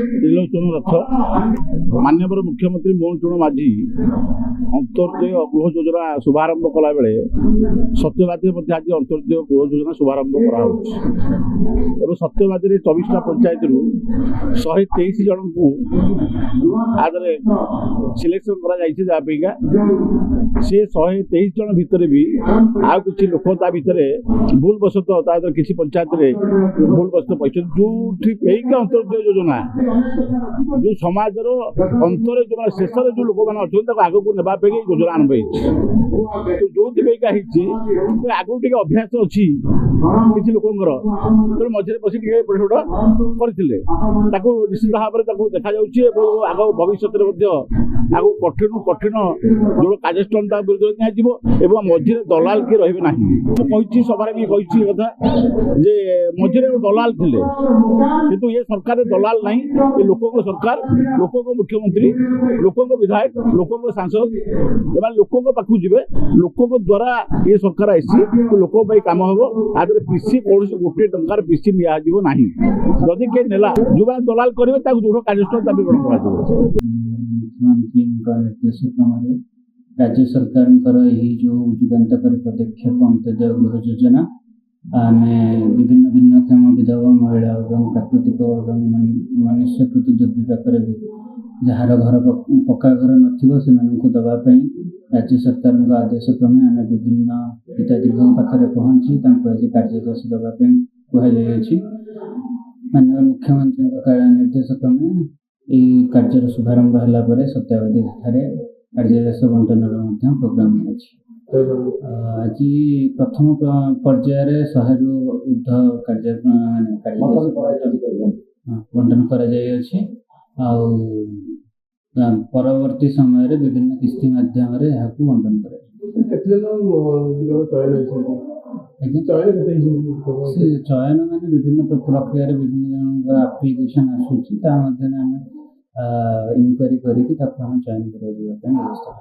ତ୍ରିଲୋଚନ ରଥ ମାନ୍ୟବର ମୁଖ୍ୟମନ୍ତ୍ରୀ ମୋହନ ଚରଣ ମାଝୀ ଅନ୍ତର୍ଜୟ ଗୃହ ଯୋଜନା ଶୁଭାରମ୍ଭ କଲାବେଳେ ସତ୍ୟବାଦୀରେ ମଧ୍ୟ ଆଜି ଅନ୍ତର୍ଜୟ ଗୃହ ଯୋଜନା ଶୁଭାରମ୍ଭ କରାହେଉଛି ଏବଂ ସତ୍ୟବାଦୀରେ 24ଟା ପଞ୍ଚାୟତରୁ 123 ଜଣଙ୍କୁ ଆଦରେ ସିଲେକ୍ସନ କରାଯାଇଛି ଯାହା ପାଇଁକା ସେ 123 ଜଣ ଭିତରେ ବି ଆଉ କିଛି ଲୋକ ତା ଭିତରେ ଭୁଲ ବଶତଃ ତା ଭିତରେ କିଛି ପଞ୍ଚାୟତରେ ଭୁଲ ବଶତଃ ପାଇଛନ୍ତି ଯୋଉଠି ପାଇଁକା ଅନ୍ତର୍ଜୟ ଯୋଜନା जो समाज अंतर जो शेष जो लोक मैंने अच्छा आग को ना योजना आरंभ हो जो आगु टे अभ्यास अच्छी किसी लोकर तेणु मझे बस करते निश्चित भाव में देखा आग भविष्य आग कठिन कठिन जो कार्यस्थल विरुद्ध निया मझे दलाल किए रही ना मुझे सभार भी कही कथा जे मझे दलाल थे किंतु ये सरकार दलाल नहीं ये लोकों सरकार लोकों मुख्यमंत्री लोकों विधायक लोकों सांसद एवं लोकों पाखु जी लोकों द्वारा ये सरकार आसी तो लोकों कम हम आदि पीसी कौन गोटे टंकार पीसी निना जदि कहीं नेला जो मैंने दलाल करेंगे दृढ़ कार्यस्थल दाबी ग्रहण मुख्यमंत्री निर्देश क्रम राज्य सरकार जो जुगान्तकारी पदक्षेप अंत्योदय गृह योजना आम विभिन्न भिन्नक्षम विधवा महिला और प्राकृतिक और मनुष्यकृत दुर्विपाक भी जार घर पक्का घर न दवाई राज्य सरकार आदेश क्रमे आम विभिन्न हिताधिकारी पाखे पहुँची आज कार्यदर्श देवाई कहुई माननीय मुख्यमंत्री निर्देश क्रमे यह कार्य शुभारंभ होगा सत्यावादी कार्यदर्श बंटन प्रोग्राम अच्छी आज प्रथम पर्यायर 100 रु ऊर्ध कार्य बंटन परवर्ती समय विभिन्न किस्ती माध्यम बंटन चयन मान विभिन्न प्रक्रिया विभिन्न आप्लिकेशन आसूची इंक्वारी करके चयन कर व्यवस्था।